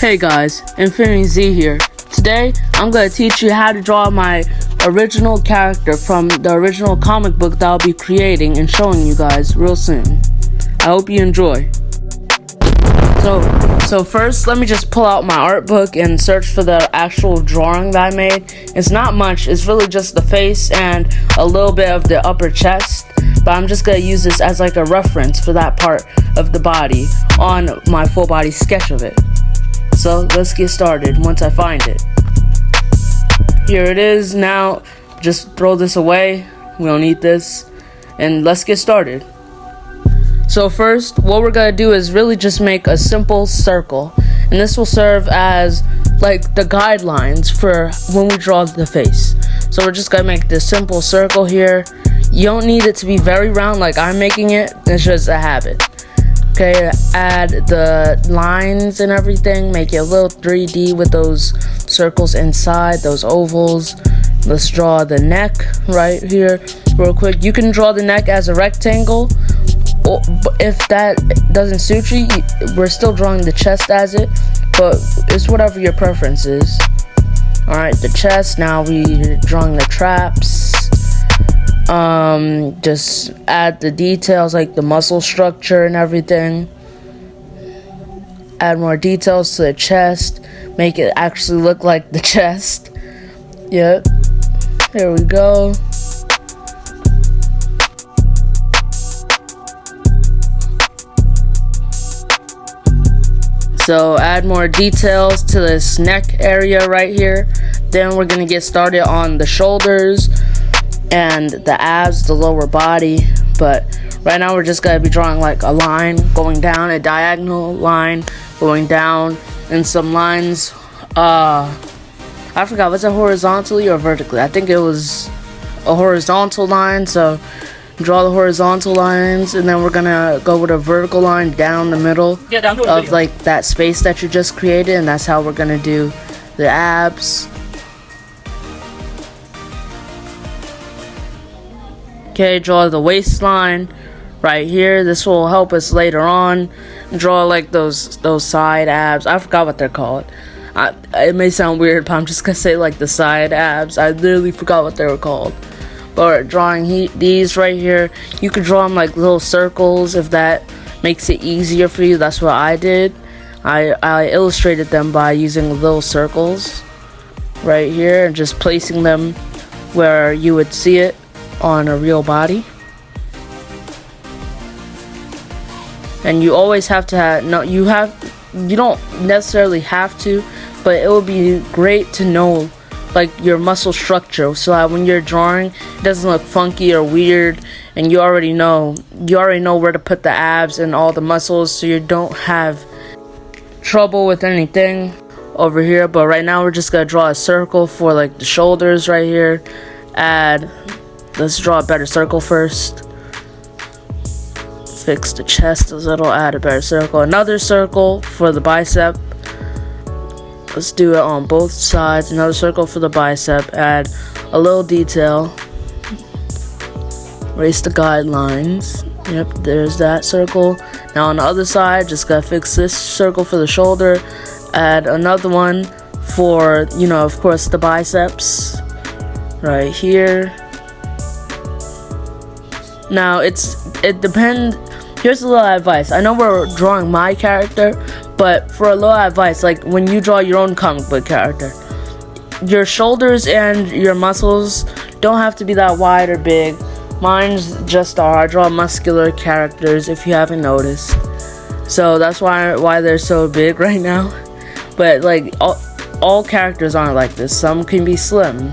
Hey guys, InfinityZ here. Today, I'm going to teach you how to draw my original character from the original comic book that I'll be creating and showing you guys real soon. I hope you enjoy. So first, let me just pull out my art book and search for the actual drawing that I made. It's not much, it's really just the face and a little bit of the upper chest. But I'm just going to use this as like a reference for that part of the body on my full body sketch of it. So let's get started once I find it. Here it is. Now just throw this away. We don't need this. And let's get started. So first, what we're going to do is really just make a simple circle. And this will serve as like the guidelines for when we draw the face. So we're just going to make this simple circle here. You don't need it to be very round like I'm making it. It's just a habit. Okay, add the lines and everything. Make it a little 3D with those circles inside, those ovals. Let's draw the neck right here real quick. You can draw the neck as a rectangle. If that doesn't suit you, we're still drawing the chest as it, but it's whatever your preference is. Alright, the chest. Now we're drawing the traps. Just add the details like the muscle structure and everything. Add more details to the chest. Make it actually look like the chest. Yep. There we go. So add more details to this neck area right here. Then we're gonna get started on the shoulders and the abs, the lower body. But right now we're just gonna be drawing like a line going down, a diagonal line going down, and some lines. I forgot, was it horizontally or vertically? I think it was a horizontal line. So draw the horizontal lines, and then we're gonna go with a vertical line down the middle of like that space that you just created, and that's how we're gonna do the abs. Okay, draw the waistline right here. This will help us later on draw like those side abs. I forgot what they're called. It may sound weird, but I'm just gonna say like the side abs. I literally forgot what they were called. But drawing these right here, you could draw them like little circles if that makes it easier for you. That's what I did. I illustrated them by using little circles right here and just placing them where you would see it on a real body. And you always have to have, you don't necessarily have to, but it would be great to know like your muscle structure, so that when you're drawing it doesn't look funky or weird, and you already know where to put the abs and all the muscles, so you don't have trouble with anything over here. But right now we're just gonna draw a circle for like the shoulders right here. Let's draw a better circle first. Fix the chest a little, add a better circle. Another circle for the bicep. Let's do it on both sides. Another circle for the bicep. Add a little detail. Erase the guidelines. Yep, there's that circle. Now on the other side, just gotta fix this circle for the shoulder. Add another one for, of course, the biceps. Right here. Now it depends. Here's a little advice. I know we're drawing my character, but for a little advice, like when you draw your own comic book character, your shoulders and your muscles don't have to be that wide or big. Mine's just I draw muscular characters, if you haven't noticed. So that's why they're so big right now. But like all characters aren't like this. Some can be slim,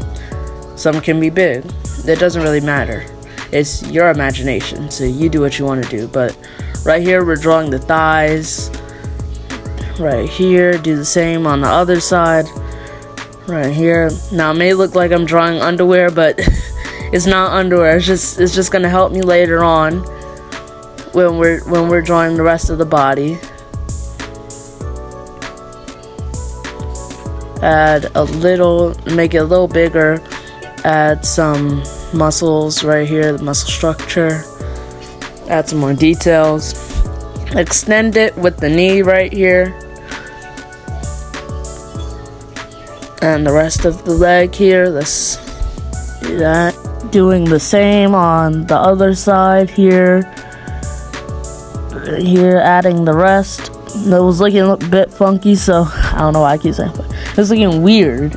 some can be big. It doesn't really matter. It's your imagination, so you do what you want to do. But right here we're drawing the thighs. Right here, do the same on the other side. Right here. Now it may look like I'm drawing underwear, but it's not underwear. It's just gonna help me later on when we're drawing the rest of the body. Add a little, make it a little bigger. Add some muscles right here, the muscle structure. Add some more details. Extend it with the knee right here. And the rest of the leg here, let's do that. Doing the same on the other side here. Here, adding the rest. That was looking a bit funky, so I don't know why I keep saying but it was looking weird.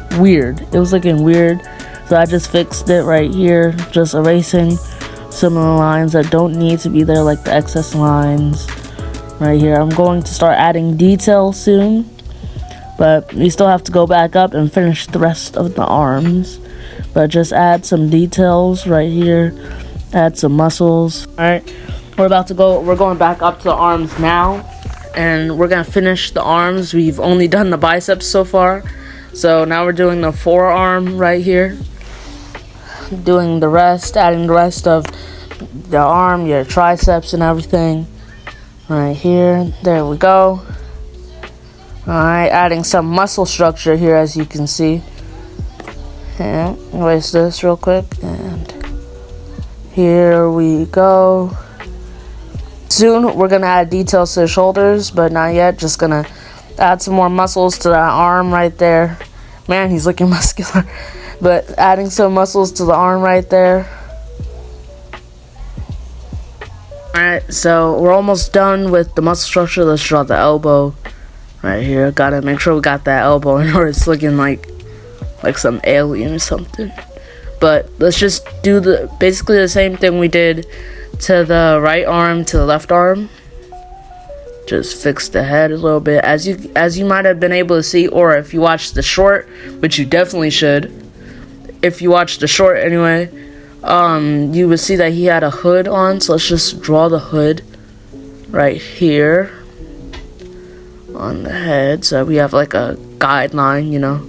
It was looking weird, so I just fixed it right here, just erasing some of the lines that don't need to be there, like the excess lines right here. I'm going to start adding detail soon, but we still have to go back up and finish the rest of the arms. But just add some details right here, add some muscles. All right, we're going back up to the arms now, and we're gonna finish the arms. We've only done the biceps so far, so now we're doing the forearm right here, doing the rest, adding the rest of the arm, your triceps and everything right here. There we go. All right, adding some muscle structure here, as you can see. And erase this real quick, and here we go. Soon we're gonna add details to the shoulders, but not yet. Just gonna add some more muscles to that arm right there. Man, he's looking muscular. But adding some muscles to the arm right there. Alright, so we're almost done with the muscle structure. Let's draw the elbow right here. Gotta make sure we got that elbow in, or it's looking like some alien or something. But let's just do basically the same thing we did to the right arm to the left arm. Just fix the head a little bit, as you might have been able to see, or if you watched the short, which you definitely should. If you watched the short anyway, you would see that he had a hood on. So let's just draw the hood right here on the head, so we have like a guideline, you know.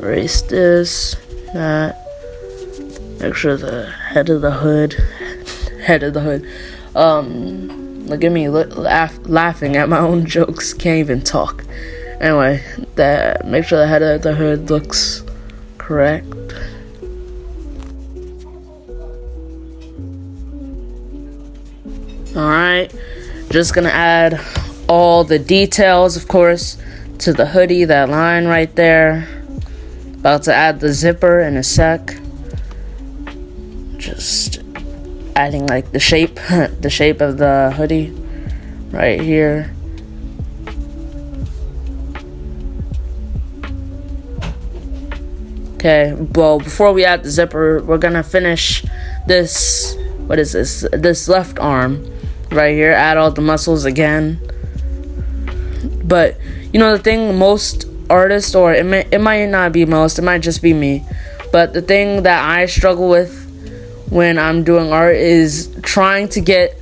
Erase this, that. Make sure the head of the hood. Look at me laughing at my own jokes. Can't even talk. Anyway, make sure the head of the hood looks correct. Alright, just gonna add all the details, of course, to the hoodie, that line right there. About to add the zipper in a sec. Just adding like the shape of the hoodie right here. Okay, well, before we add the zipper, we're gonna finish this. What is this? This left arm right here. Add all the muscles again. But you know the thing, most artists, or it might not be most, it might just be me, but the thing that I struggle with when I'm doing art is trying to get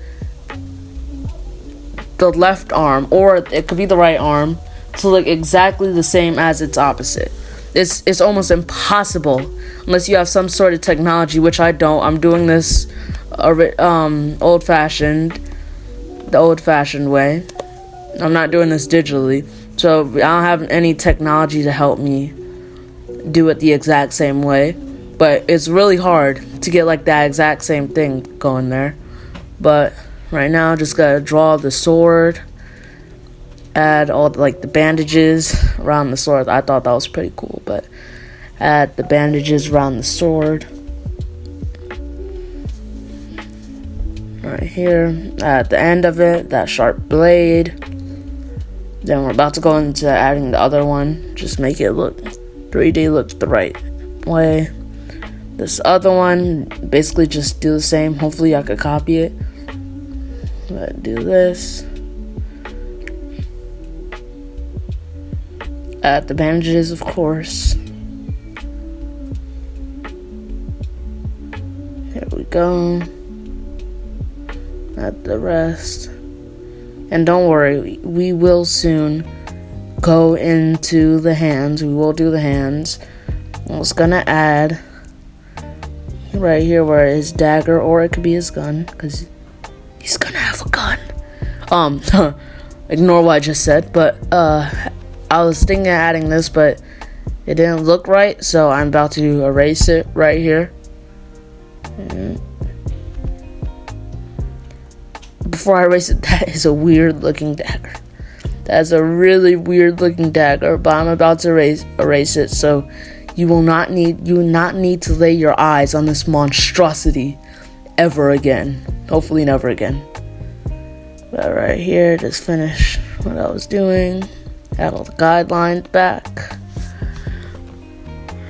the left arm, or it could be the right arm, to look exactly the same as its opposite. It's almost impossible unless you have some sort of technology, which I don't. I'm doing this the old-fashioned way. I'm not doing this digitally, so I don't have any technology to help me do it the exact same way. But it's really hard to get like that exact same thing going there. But right now, just gotta draw the sword, add all the bandages around the sword. I thought that was pretty cool, but add the bandages around the sword right here. At the end of it, that sharp blade. Then we're about to go into adding the other one. Just make it look 3D, look the right way. This other one, basically just do the same. Hopefully I could copy it. But do this. Add the bandages, of course. There we go. Add the rest. And don't worry, we will soon go into the hands. We will do the hands. I was gonna add right here where his dagger, or it could be his gun, because he's gonna have a gun. Ignore what I just said, but I was thinking of adding this, but it didn't look right, so I'm about to erase it right here. Before I erase it, that is a weird looking dagger. That's a really weird looking dagger, but I'm about to erase it, so you will not need to lay your eyes on this monstrosity ever again. Hopefully never again. But right here, just finish what I was doing. Add all the guidelines back.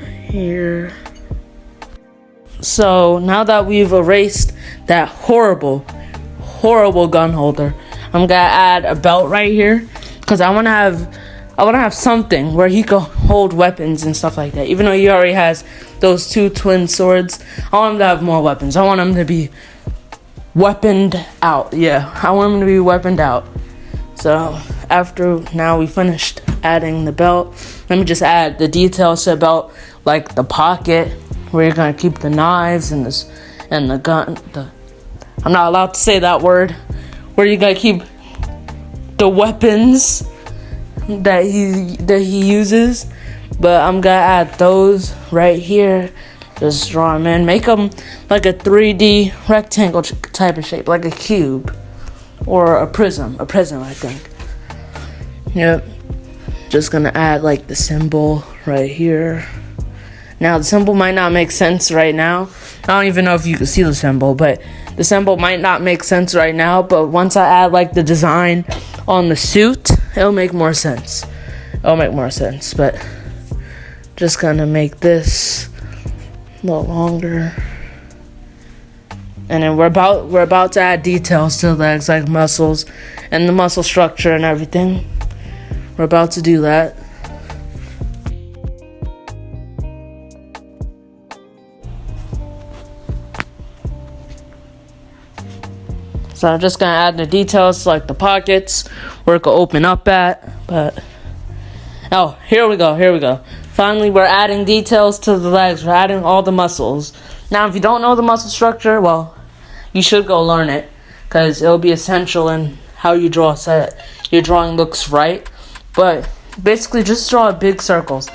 Right here. So now that we've erased that horrible gun holder, I'm gonna add a belt right here, because I wanna have something where he can hold weapons and stuff like that. Even though he already has those 2 twin swords, I want him to have more weapons. I want him to be weaponed out. Yeah, I want him to be weaponed out. So after now we finished adding the belt, let me just add the details to the belt, like the pocket where you're gonna keep the knives and the gun. I'm not allowed to say that word. Where you're gonna keep the weapons that he uses, but I'm gonna add those right here. Just draw them in, make them like a 3D rectangle type of shape, like a cube or a prism, I think. Yep. Just gonna add like the symbol right here. Now the symbol might not make sense right now. I don't even know if you can see the symbol, but the symbol might not make sense right now, but once I add like the design on the suit, it'll make more sense. But just gonna make this a little longer. And then we're about to add details to the legs, like muscles and the muscle structure and everything. We're about to do that. So I'm just gonna add the details, like the pockets, where it could open up at. But oh, here we go. Finally, we're adding details to the legs. We're adding all the muscles. Now, if you don't know the muscle structure, well, you should go learn it, because it'll be essential in how you draw, so that your drawing looks right. But basically, just draw big circles.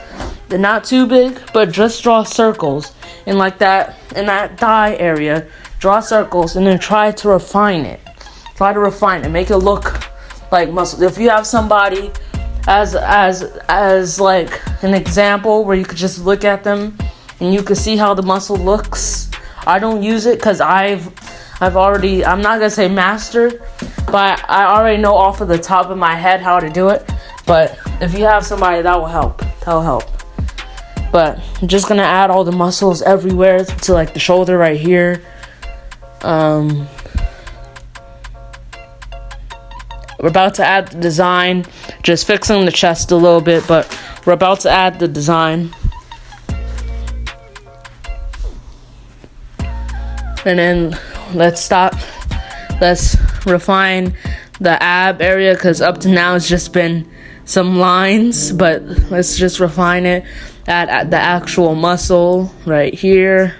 They're not too big, but just draw circles in like that, in that thigh area. Draw circles and then try to refine it. Make it look like muscles. If you have somebody as like an example where you could just look at them and you can see how the muscle looks. I don't use it because I'm not gonna say mastered, but I already know off of the top of my head how to do it. But if you have somebody, that will help. But I'm just gonna add all the muscles everywhere to like the shoulder right here. We're about to add the design, just fixing the chest a little bit, but we're about to add the design. And then let's refine the ab area, because up to now it's just been some lines, but let's just refine it. Add the actual muscle right here.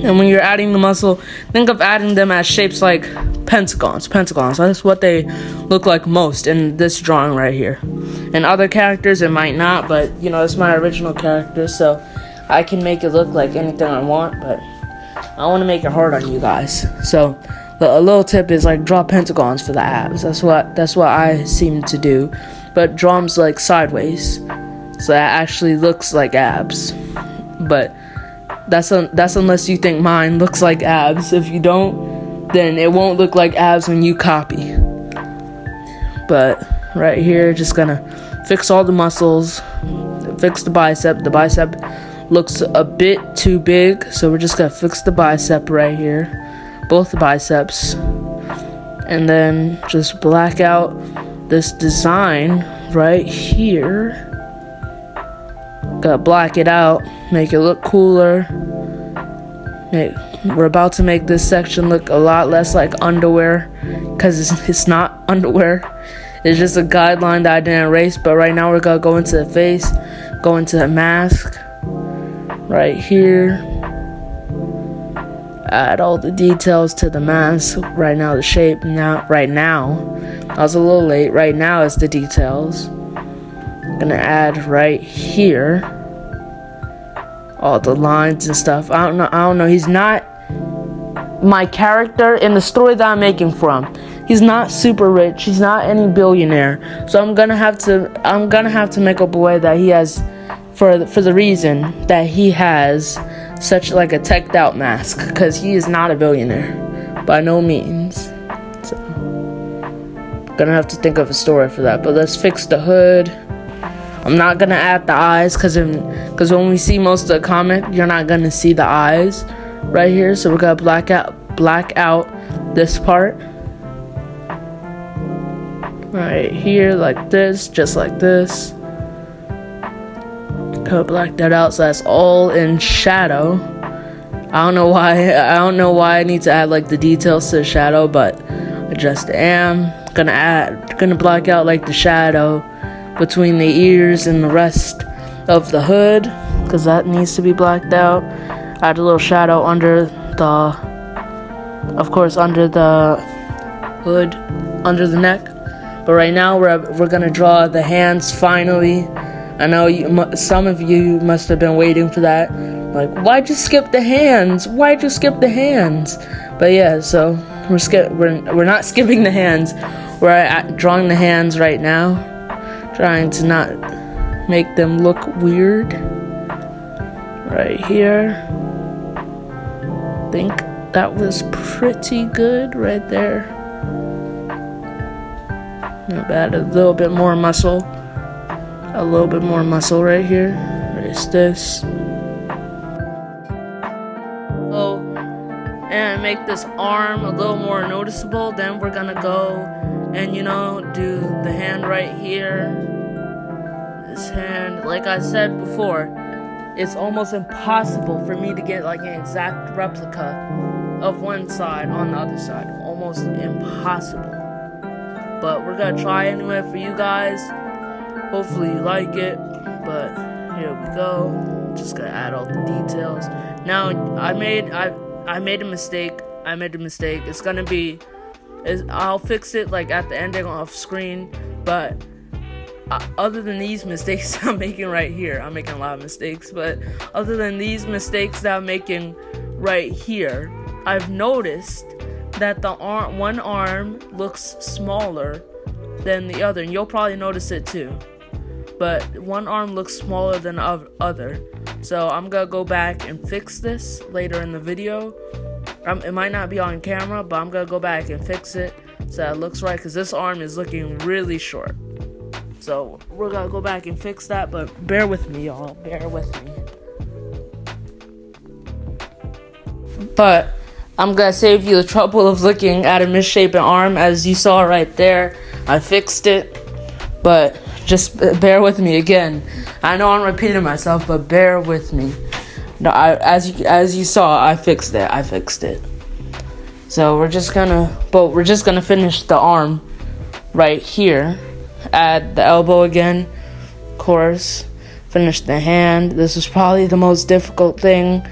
And when you're adding the muscle, think of adding them as shapes like pentagons. That's what they look like most in this drawing right here. And other characters, it might not, but it's my original character, so I can make it look like anything I want, but I want to make it hard on you guys. So a little tip is like draw pentagons for the abs. That's what I seem to do, but draw them like sideways, so that actually looks like abs. But that's unless you think mine looks like abs. If you don't, then it won't look like abs when you copy. But right here, just gonna fix all the muscles, fix the bicep. The bicep looks a bit too big, so we're just gonna fix the bicep right here, both the biceps, and then just black out this design right here. Gotta black it out, make it look cooler. We're about to make this section look a lot less like underwear, because it's not underwear. It's just a guideline that I didn't erase. But right now we're gonna go into the face, go into the mask right here, add all the details to the mask. Right now the shape, right now I was a little late. Right now is the details. Gonna add right here all the lines and stuff. I don't know. He's not my character in the story that I'm making from. he's not super rich. He's not any billionaire. So I'm gonna have to make up a way that he has, for the reason that he has such like a teched out mask, because he is not a billionaire by no means. So gonna have to think of a story for that. But let's fix the hood. I'm not gonna add the eyes because when we see most of the comic, you're not gonna see the eyes right here. So we're gonna black out this part right here, like this, just like this. Gonna black that out so that's all in shadow. I don't know why I need to add like the details to the shadow, but I just am gonna black out like the shadow between the ears and the rest of the hood, because that needs to be blacked out. Add a little shadow under the hood, under the neck. But right now we're gonna draw the hands finally. I know some of you must have been waiting for that. Like, why'd you skip the hands? Why'd you skip the hands? But yeah, so we're not skipping the hands. We're drawing the hands right now, trying to not make them look weird. Right here. I think that was pretty good right there. Not bad. A little bit more muscle. A little bit more muscle right here. Erase this. Oh, and make this arm a little more noticeable. Then we're gonna go and do the hand right here. This hand, like I said before, it's almost impossible for me to get like an exact replica of one side on the other side. Almost impossible. But we're gonna try anyway for you guys. Hopefully you like it. But here we go. Just gonna add all the details. Now I made a mistake. It's gonna be I'll fix it like at the ending off screen. But other than these mistakes I'm making right here, I'm making a lot of mistakes. But other than these mistakes that I'm making right here, I've noticed that the one arm looks smaller than the other, and you'll probably notice it too. But one arm looks smaller than the other, so I'm gonna go back and fix this later in the video. It might not be on camera, but I'm gonna go back and fix it so that it looks right, because this arm is looking really short. So we're gonna go back and fix that, but bear with me, y'all. Bear with me. But I'm gonna save you the trouble of looking at a misshapen arm. As you saw right there, I fixed it, but just bear with me again. I know I'm repeating myself, but bear with me. No, as you saw, I fixed it. So we're just gonna finish the arm right here. Add the elbow again, of course. Finish the hand. This is probably the most difficult thing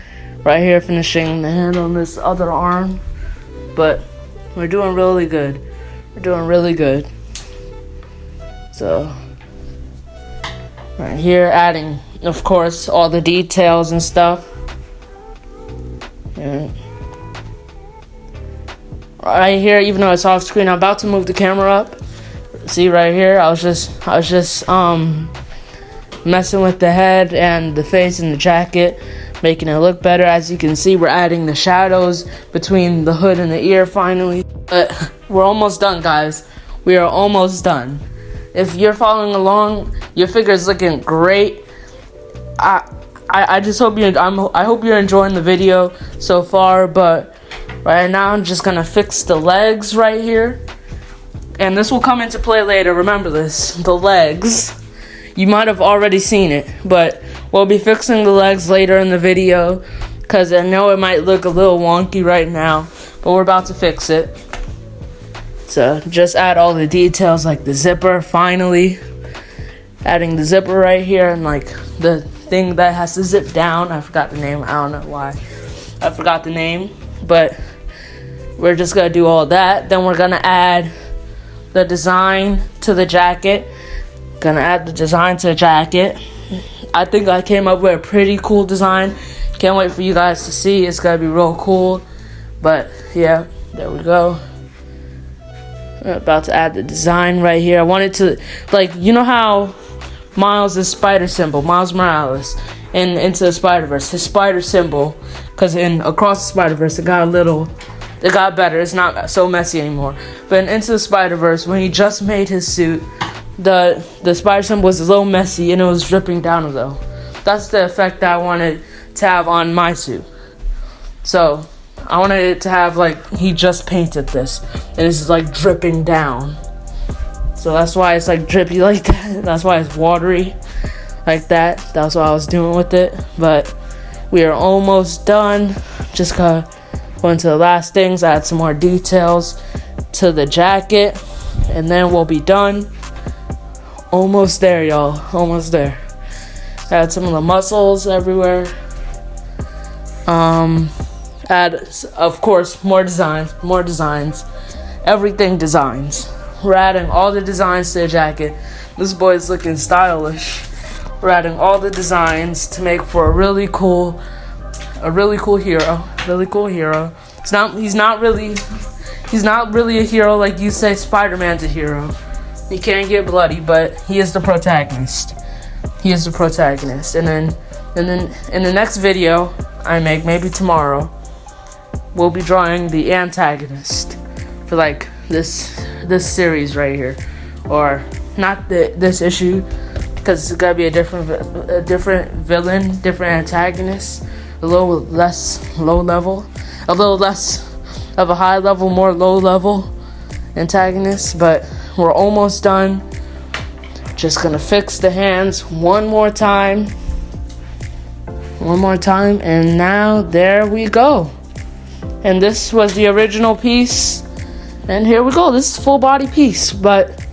right here, finishing the hand on this other arm. But we're doing really good. So right here, adding, of course, all the details and stuff. And right here, even though it's off screen, I'm about to move the camera up. See right here, I was just messing with the head and the face and the jacket, making it look better. As you can see, we're adding the shadows between the hood and the ear finally. But we're almost done, guys. We are almost done. If you're following along, your figure is looking great. I just hope I hope you're enjoying the video so far. But right now, I'm just gonna fix the legs right here. And this will come into play later. Remember this, the legs. You might have already seen it, but we'll be fixing the legs later in the video, because I know it might look a little wonky right now, but we're about to fix it. So just add all the details, like the zipper, finally. Adding the zipper right here, and like the thing that has to zip down. I forgot the name. I don't know why I forgot the name, but we're just gonna do all that. Then we're gonna add the design to the jacket. I think I came up with a pretty cool design. Can't wait for you guys to see. It's gonna be real cool. But yeah, there we go. About to add the design right here. I wanted to, like, you know how Miles is spider symbol, Miles Morales, in Into the Spider-Verse, his spider symbol, because in Across the Spider-Verse it got better, it's not so messy anymore. But in Into the Spider-Verse, when he just made his suit, the spider symbol was a little messy and it was dripping down a little. That's the effect that I wanted to have on my suit. So I wanted it to have, like, he just painted this and it's like dripping down. So that's why it's like drippy like that. That's why it's watery like that. That's what I was doing with it. But we are almost done. Just gotta go into the last things, add some more details to the jacket, and then we'll be done. Almost there, y'all. Almost there. Add some of the muscles everywhere. Add, of course, more designs. Everything designs. We're adding all the designs to the jacket. This boy is looking stylish. We're adding all the designs to make for a really cool hero. Really cool hero. He's not really a hero like you say Spider-Man's a hero. He can't get bloody, but he is the protagonist. He is the protagonist. And then in the next video I make, maybe tomorrow, we'll be drawing the antagonist for, like, this series right here, or not this issue, because it's gotta be a different villain, different antagonist, a little less low level, a little less of a high level, more low level antagonist. But we're almost done. Just gonna fix the hands one more time, and now there we go. And this was the original piece, and here we go. This is full body piece, but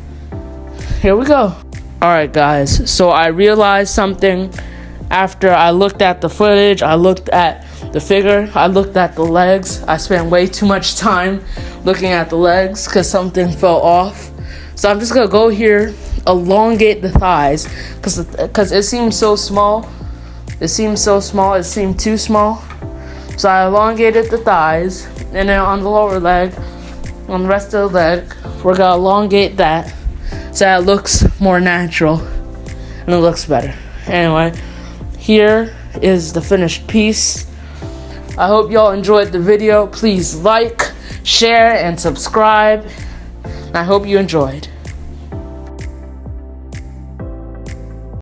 here we go. Alright guys, so I realized something after I looked at the footage, I looked at the figure, I looked at the legs. I spent way too much time looking at the legs because something fell off. So I'm just gonna go here, elongate the thighs, because it seems so small. It seemed too small. So I elongated the thighs, and then on the lower leg, on the rest of the leg, we're gonna elongate that so that it looks more natural and it looks better. Anyway, here is the finished piece. I hope y'all enjoyed the video. Please like, share, and subscribe. I hope you enjoyed.